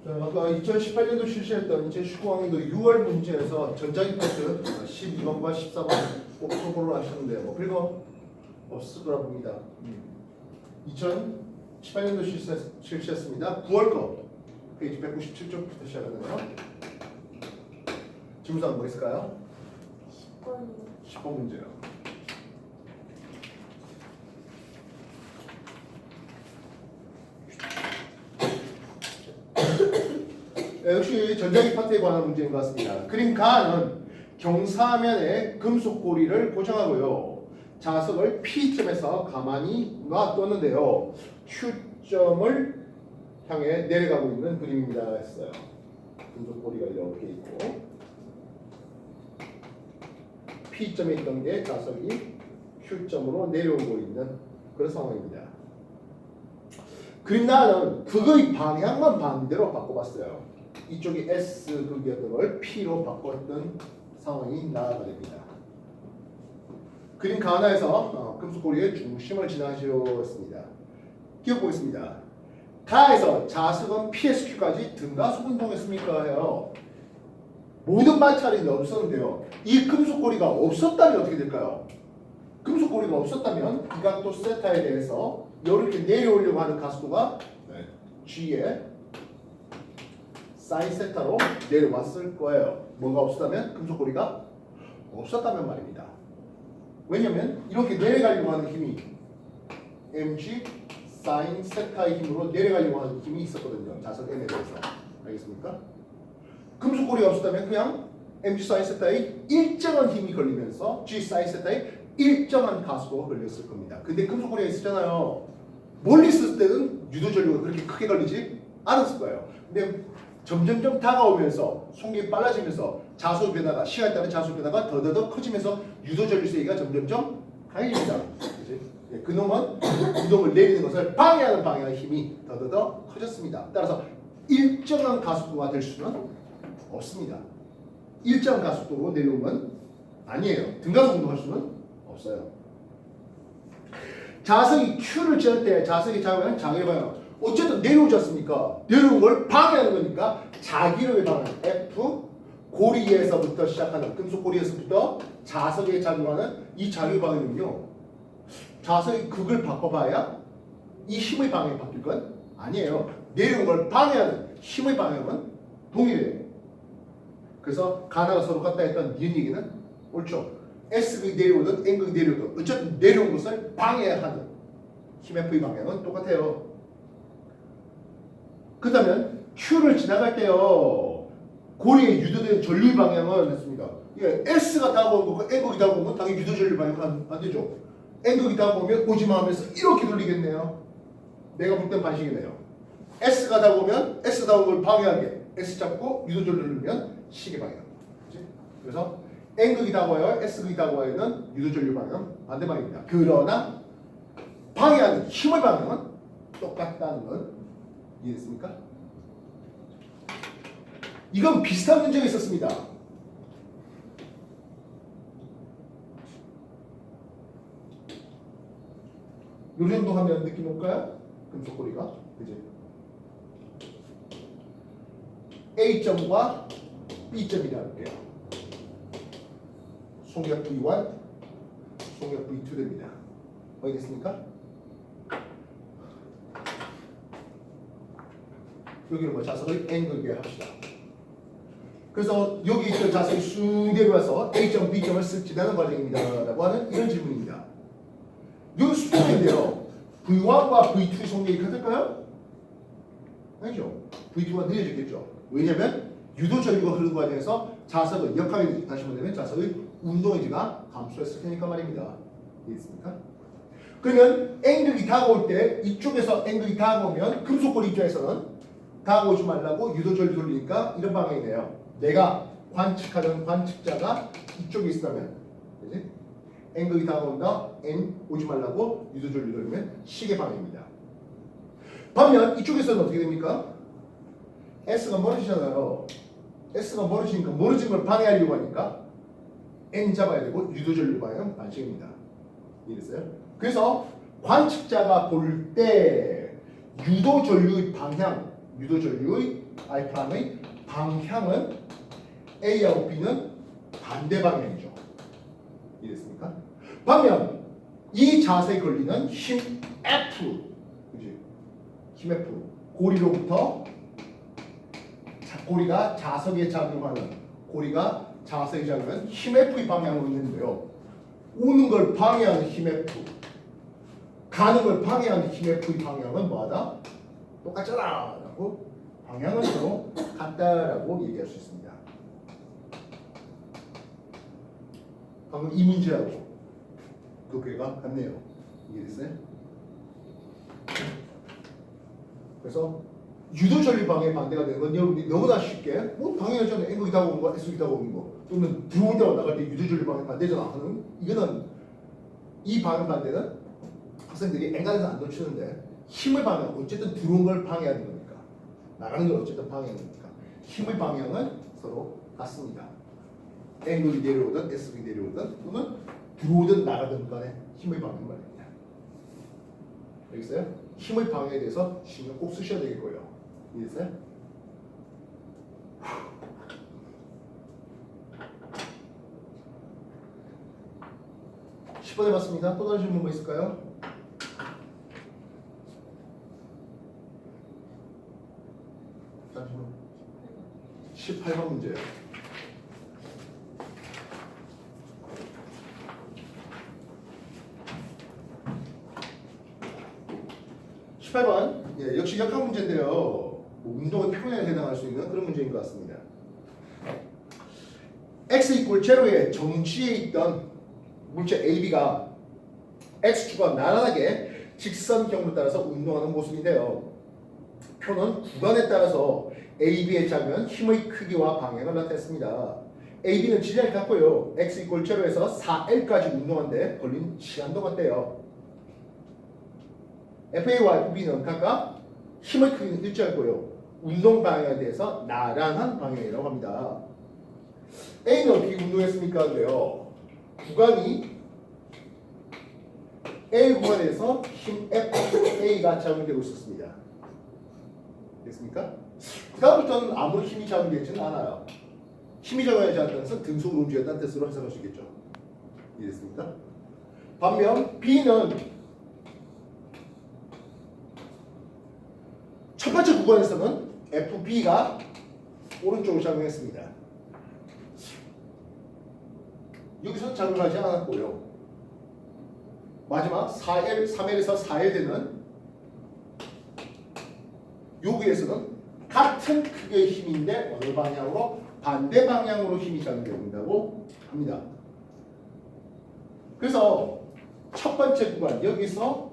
자, 아까 2018년도 실시했던 제19학년도 6월 문제에서 전자기 파트 12번과 14번 꼭 소보를 하셨는데 뭐 별거 없을 거라 봅니다. 2018년도 실시했습니다. 9월 거 페이지 197쪽부터 시작하는데요. 질문사항 뭐 있을까요? 10번 문제요. 역시 전자기 파트에 관한 문제인 것 같습니다. 그림 가는 경사면에 금속 고리를 고정하고요. 자석을 P점에서 가만히 놔뒀는데요. Q점을 향해 내려가고 있는 그림입니다. 했어요. 금속 고리가 이렇게 있고 P점에 있던 게 자석이 Q점으로 내려오고 있는 그런 상황입니다. 그림 나는 극의 방향만 반대로 바꿔봤어요. 이쪽이 S 극이었던 걸 P로 바꿨던 상황이 나아가 됩니다. 그림 가나에서 금속고리의 중심을 지나시었습니다. 기억 보겠습니다. 가에서 자석은 PSQ까지 등가속 운동했습니까? 해요. 모든 마찰이 없었는데요. 이 금속고리가 없었다면 어떻게 될까요? 금속고리가 없었다면 이 각도 세타에 대해서 이렇게 내려오려고 하는 가속도가 G에 사인 세타로 내려왔을 거예요. 뭐가 없었다면? 금속고리가 없었다면 말입니다. 왜냐하면 이렇게 내려가려고 하는 힘이 mg 사인 세타의 힘으로 내려가려고 하는 힘이 있었거든요. 자석 n에 대해서. 알겠습니까? 금속고리가 없었다면 그냥 mg 사인 세타의 일정한 힘이 걸리면서 g 사인 세타의 일정한 가속도가 걸렸을 겁니다. 근데 금속고리가 있었잖아요. 멀리 있을 때는 유도전류가 그렇게 크게 걸리지 않았을 거예요. 근데 점점점 다가오면서 속력이 빨라지면서 자속 변화가 시간에 따른 자속 변화가 더더더 커지면서 유도전류 세기가 점점점 강해집니다. 그놈은 운동을 내리는 것을 방해하는 방향의 힘이 더더더 커졌습니다. 따라서 일정한 가속도가 될 수는 없습니다. 일정한 가속도로 내려오는 건 아니에요. 등가속 운동할 수는 없어요. 자석이 Q를 지날 때 자석의 자유방향, 자기의 방향 어쨌든 내려오지 않습니까? 내려온 걸 방해하는 거니까 자기력의 방향 F 고리에서부터 시작하는 금속 고리에서부터 자석에 작용하는 이 자기의 방향은요. 자석의 극을 바꿔봐야 이 힘의 방향이 바뀔 건 아니에요. 내려온 걸 방해하는 힘의 방향은 동일해요. 그래서 가나가 서로 같다 했던 니은 얘기는 옳죠. S극이 내려오든 N극이 내려오든 어쨌든 내려온 것을 방해하는 힘 F의 방향은 똑같아요. 그렇다면 Q를 지나갈 때요. 고리에 유도된 전류 방향은 했습니다. 이게 S가 다가오는 거, N극이 다가오는 건 당연히 유도 전류 방향은 안 되죠. N극이 다가오면 오지마 하면서 이렇게 돌리겠네요. 내가 볼 땐 반식이네요. S가 다가오면 S 다가오는 걸 방해하게 S 잡고 유도 전류를 누르면 시계 방향. 그치? 그래서 N극이 다가와요. S극이 다가와야는 유도 전류 방향은 반대 방향입니다. 그러나 방해하는 힘의 방향은 똑같다는 건 이해됐습니까? 이건 비슷한 문제가 있었습니다. 요 정도 하면 느낌 올까요? 금속고리가 그지? A점과 B점이라 할게요. 속력 V1, 속력 V2 됩니다. 알겠습니까? 여기는 뭐 자석을 N극에 합시다. 그래서 여기 있던 자석이 쑥 내려와서 A점, B점을 쓱 지나는 과정입니다. 라고 하는 이런 질문입니다. 여기 수동인데요. V1과 V2 속력이 같을까요? 아니죠. V2가 느려지겠죠. 왜냐하면 유도전류가 흐르는 과정에서 자석의 역학에너지, 다시 말하면 자석의 운동에너지가 감소했을 테니까 말입니다. 이해됐습니까? 그러면 N극이 다가올 때 이쪽에서 N극이 다가오면 금속고리 입장에서는 다가오지 말라고 유도전류 돌리니까 이런 방향이네요. 내가 관측하던 관측자가 이쪽에 있다면 그치? N극이 다가온다. N 오지 말라고 유도전류 돌리면 시계 방향입니다. 반면 이쪽에서는 어떻게 됩니까? S가 멀어지잖아요. S가 멀어지니까 멀어진 걸 방해하려고 하니까 N 잡아야 되고 유도전류 방향은 반칙입니다. 이해됐어요? 그래서 관측자가 볼 때 유도전류의 방향 유도전류의 I'의 방향은 A하고 B는 반대 방향이죠. 이해됐습니까? 반면 이 자세에 걸리는 힘 F, 그지? 힘 F, 고리로부터 고리가 자석에 작용하는 고리가 자석에 작용하는 힘 F의 방향으로 있는데요. 오는 걸 방해하는 힘 F, 가는 걸 방해하는 힘 F의 방향은 뭐하다? 똑같잖아 라고 방향은 서로 같다라고 얘기할 수 있습니다. 방금 이 문제하고 그 괴가 같네요. 이해됐어요? 그래서 유도전류 방해 반대가 되는 건 여러분들이 너무나 쉽게 뭐 방해하잖아요. N극이 타고 오는 거, S극이 타고 오는 거 또는 들어온다고 나갈 때 유도전류 방해 반대잖아 하는 이거는 이 방해 반대는 학생들이 N간에서 안 놓치는데 힘을 방해하고 어쨌든 들어온 걸 방해하는 거니까 나가는 걸 어쨌든 방해하는 거니까 힘의 방향은 서로 같습니다. N극이 내려오든 S극이 내려오든 또는 들어오든 나가든 간에 힘의 방향 말입니다. 알겠어요? 힘의 방향에 대해서 신경 꼭 쓰셔야 되겠고요. 이해됐어요? 10번 해봤습니다. 또 다른 질문 뭐 있을까요? 다른 질문 18번 문제예요. 예, 역시 역학 문제인데요. 뭐 운동의 평면에 해당할 수 있는 그런 문제인 것 같습니다. x 이퀄 제로의 정지에 있던 물체 AB가 x축과 나란하게 직선경을 따라서 운동하는 모습인데요. 표는 구간에 따라서 AB의 작은 힘의 크기와 방향을 나타냈습니다. AB는 질량이 같고요. x 이퀄 제로에서 4L까지 운동하는데 걸린 시간도 같대요. FA와 FB는 각각 힘의 크기는 일정하고요. 운동 방향에 대해서 나란한 방향이라고 합니다. A는 어떻게 운동했습니까? 그래요. 구간이 A 구간에서 힘 FA가 작용되고 있었습니다. 됐습니까? 그 다음부터는 아무리 힘이 작용되지는 않아요. 힘이 작용하지 않다는 것은 등속으로 움직였다는 뜻으로 해석할 수 있겠죠. 이해됐습니까? 반면 B는 첫 번째 구간에서는 FB가 오른쪽으로 작용했습니다. 여기서 작용하지 않았고요. 마지막 3L에서 4L 되는 여기에서는 같은 크기의 힘인데 어느 방향으로? 반대 방향으로 힘이 작용된다고 합니다. 그래서 첫 번째 구간 여기서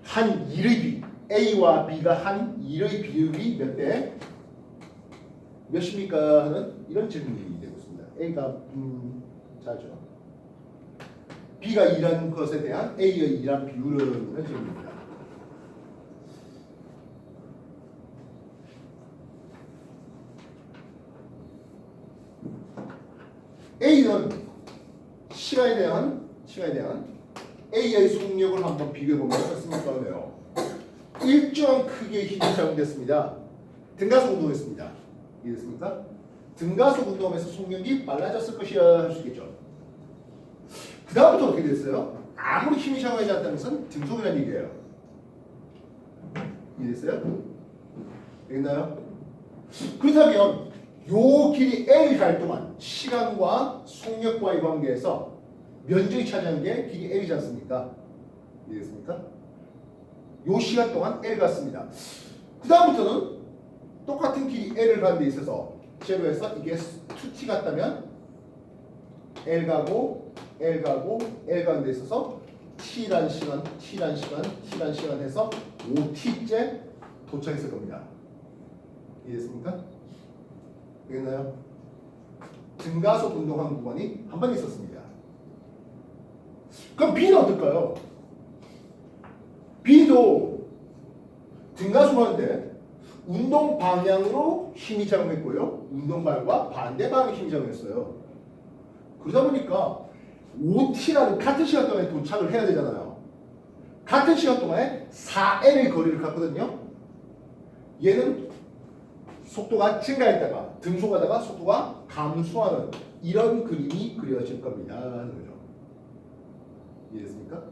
한 1의 비 A와 B가 한 1의 비율이 몇 대? 몇입니까? 하는 이런 질문이 되고 있습니다. A가 자죠. B가 2라는 것에 대한 A의 2란 비율은 이런 질문입니다. A는 시간에 대한 A의 속력을 한번 비교해보면 어떻습니까? 그래요. 일정한 크기의 힘이 작용됐습니다. 등가속 운동했습니다. 이해됐습니까? 등가속 운동하면서 속력이 빨라졌을 것이야 할 수 있겠죠. 그 다음부터 어떻게 됐어요? 아무리 힘이 작용하지 않다는 것은 등속이라는 얘기예요. 이해됐어요? 되겠나요? 그렇다면 요 길이 L 갈 동안 시간과 속력과의 관계에서 면적이 차지하는 게 길이 L이지 않습니까? 이해됐습니까? 요 시간 동안 L 갔습니다. 그 다음부터는 똑같은 길이 L을 가는 데 있어서 제로에서 이게 2t 같다면 L 가고 L 가고 L 가는 데 있어서 T란 시간 해서 5t째 도착했을 겁니다. 이해됐습니까? 되겠나요? 등가속 운동하는 구간이 한 번 있었습니다. 그럼 B는 어떨까요? B도 등가속 하는데 운동 방향으로 힘이 작용했고요. 운동 방향과 반대 방향의 힘이 작용했어요. 그러다 보니까 5t라는 같은 시간 동안에 도착을 해야 되잖아요. 같은 시간 동안에 4L의 거리를 갔거든요. 얘는 속도가 증가했다가 등속하다가 속도가 감소하는 이런 그림이 그려질 겁니다. 하는 거죠. 이해됐습니까?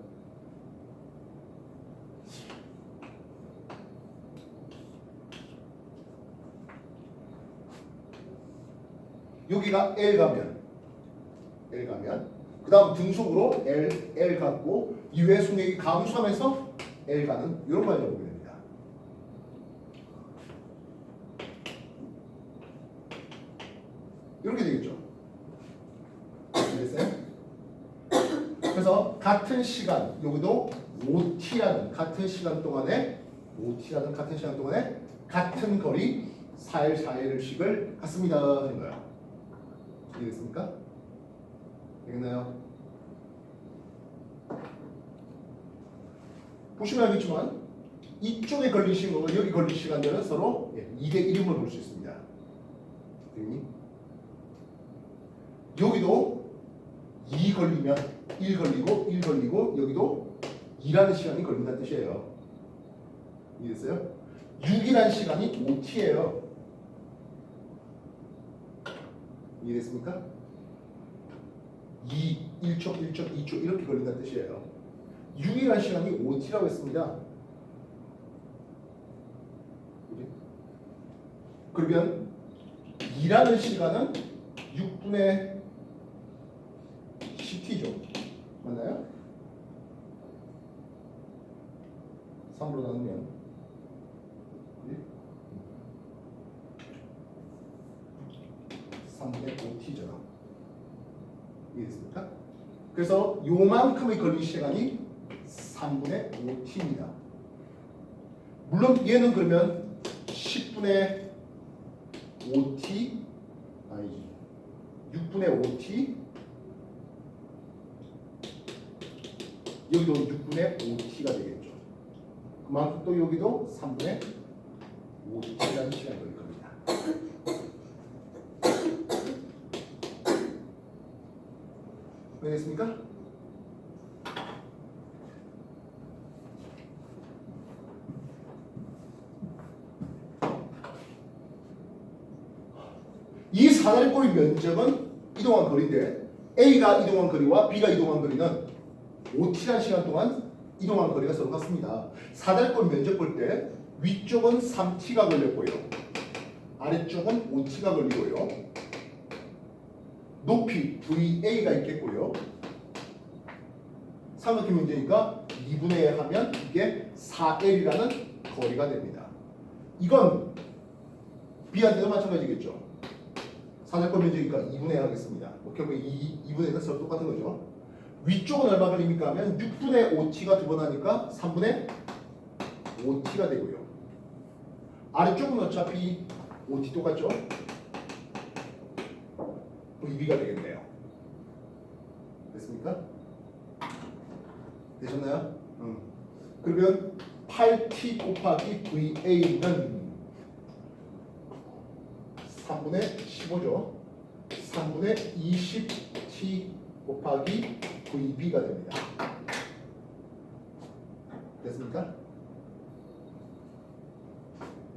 여기가 L 가면 그 다음 등속으로 L 갖고 이외의 속력이 감소하면서 L 가는 이런 관계를 보게 됩니다. 이렇게 되겠죠. 이해됐어요? 그래서 같은 시간 여기도 OT라는 같은 시간 동안에 같은 거리 4L4L씩을 갔습니다 하는 거야. 이해됐습니까? 되겠나요? 보시면 알겠지만 이쪽에 걸린 시간과 여기 걸린 시간들은 서로 2대 1임을 볼 수 있습니다. 여기도 2 걸리면 1 걸리고 여기도 2라는 시간이 걸린다는 뜻이에요. 이해됐어요? 6이라는 시간이 OT예요. 이해됐습니까? 1초, 2초 이렇게 걸린다는 뜻이에요. 6이라는 시간이 OT라고 했습니다. 그러면 2라는 시간은 6분의 10t죠. 맞나요? 3으로 나누면 3분의 5t죠. 이해됐습니까? 그래서 요만큼의 걸린 시간이 3분의 5t입니다. 물론 얘는 그러면 10분의 5t 아니지 6분의 5t 여기도 6분의 5t가 되겠죠. 그만큼 또 여기도 3분의 5t라는 시간이 걸릴 겁니다. 알겠습니까? 이 사다리꼴의 면적은 이동한 거리인데 A가 이동한 거리와 B가 이동한 거리는 OT라는 시간 동안 이동한 거리가 서로 같습니다. 사다리꼴 면적 볼 때 위쪽은 3T가 걸렸고요. 아래쪽은 5T가 걸리고요. 높이 VA가 있겠고요. 삼각형 문제니까 2분의 1 하면 이게 4L이라는 거리가 됩니다. 이건 B한테도 마찬가지겠죠. 사다리꼴 면적이니까 2분의 1 하겠습니다. 결국 2분의 1은 서로 똑같은 거죠. 위쪽은 얼마 걸립니까 하면 6분의 5t가 두 번 하니까 3분의 5t가 되고요. 아래쪽은 어차피 5t 똑같죠? VB가 되겠네요. 됐습니까? 되셨나요? 그러면 8t 곱하기 VA는 3분의 15죠. 3분의 20t 곱하기 VB가 됩니다. 됐습니까?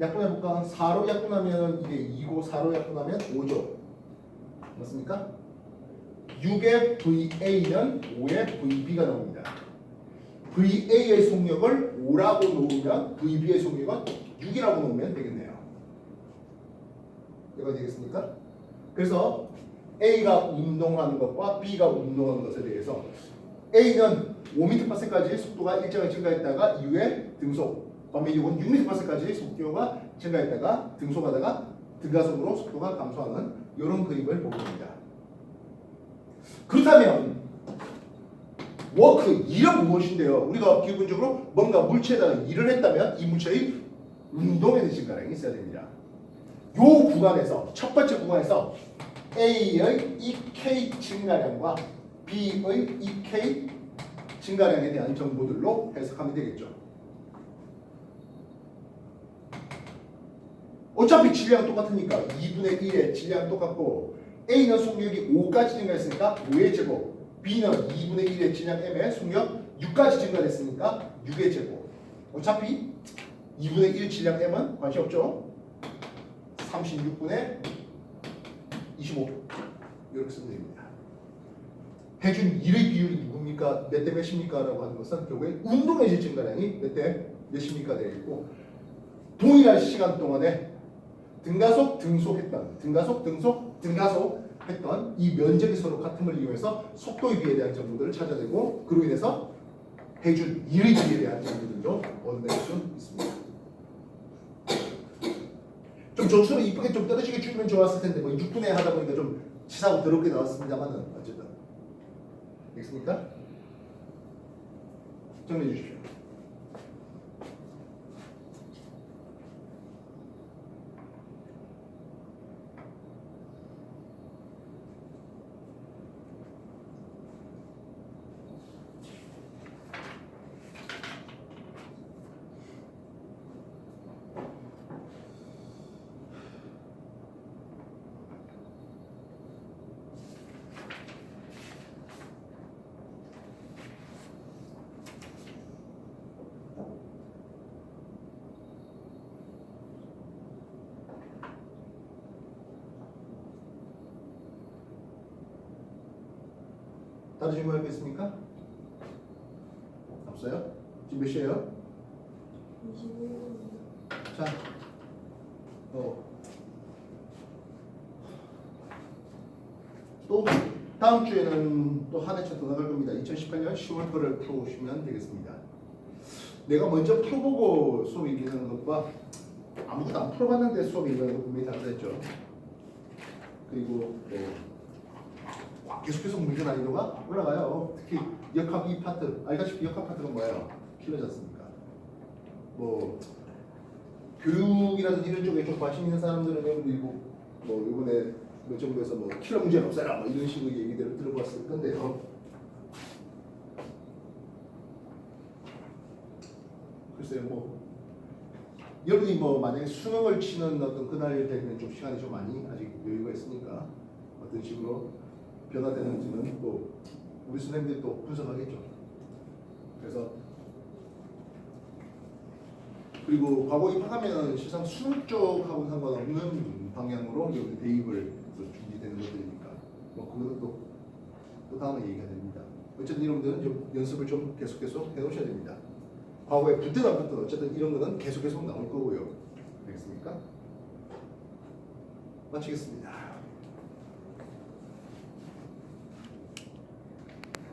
약분해볼까? 4로 약분하면 이게 2고 4로 약분하면 5죠. 맞습니까? 6의 VA는 5의 VB가 나옵니다. VA의 속력을 5라고 놓으면 VB의 속력은 6이라고 놓으면 되겠네요. 이거 되겠습니까? 그래서 A가 운동하는 것과 B가 운동하는 것에 대해서 A는 5m/s까지 속도가 일정하게 증가했다가 이후에 등속, 반면 이건 6m/s까지 속도가 증가했다가 등속하다가 등가속으로 속도가 감소하는 이런 그림을 보게 됩니다. 그렇다면 워크, 일은 무엇인데요? 우리가 기본적으로 뭔가 물체에다가 일을 했다면 이 물체의 운동에 대한 증가량이 있어야 됩니다. 이 구간에서 첫 번째 구간에서 A의 EK 증가량과 B의 EK 증가량에 대한 정보들로 해석하면 되겠죠. 어차피 질량은 똑같으니까 2분의 1의 질량 똑같고 A는 속력이 5까지 증가했으니까 5의 제곱, B는 2분의 1의 질량 M의 속력 6까지 증가했으니까 6의 제곱. 어차피 2분의 1 질량 m은 관심 없죠? 36분의 25 이렇게 쓰면 됩니다. 해준 1의 비율이 누굽니까? 몇 대 몇입니까? 라고 하는 것은 결국에 운동의 질 증가량이 몇 대 몇입니까? 되어 있고 동일한 시간 동안에 등가속 했던 이 면적이 서로 같음을 이용해서 속도의 비에 대한 정보들을 찾아내고 그로 인해서 해준 1의 비에 대한 정보들도 얻어낼 수 있습니다. 좀 점수로 이쁘게 좀 떨어지게 주면 좋았을 텐데 뭐 6분의 하다 보니까 좀 치사하고 더럽게 나왔습니다만은 어쨌든 알겠습니까? 정리해 주십시오. 다른 질문 있습니까? 없어요? 지금 몇 시에요? 21분. 자, 또 다음 주에는 또 한 회차 더 나갈 겁니다. 2018년 10월 거를 풀어오시면 되겠습니다. 내가 먼저 풀어보고 수업 이기는 것과 아무것도 안 풀어봤는데 수업 이기는 것 분명히 다르겠죠. 그리고 계속해서 문제 난이도가 올라가요. 특히 역학 2파트, 알다시피 역학 파트가 뭐예요? 필요하지 않습니까? 뭐 교육이라든지 이런 쪽에 좀 관심 있는 사람들은 여러분들이 뭐 이번에 몇 정도에서 뭐 킬러 문제는 없애라 뭐 이런 식의 얘기들을 들어봤을 건데요. 글쎄요, 뭐 여러분이 뭐 만약에 수능을 치는 어떤 그날 되면 좀 시간이 좀 많이 아직 여유가 있으니까 어떤 식으로 변화되는지는 또 우리 선생님들이 또 분석하겠죠. 그래서 그리고 과거 입학하면 실상 수능 쪽하고 상관없는 방향으로 여기 대입을 준비되는 것들이니까 뭐 그것도 또 다음에 얘기가 됩니다. 어쨌든 여러분들은 좀 연습을 좀 계속 해놓으셔야 됩니다. 과거에 붙든 안 붙든 어쨌든 이런 거는 계속 나올 거고요. 알겠습니까? 마치겠습니다.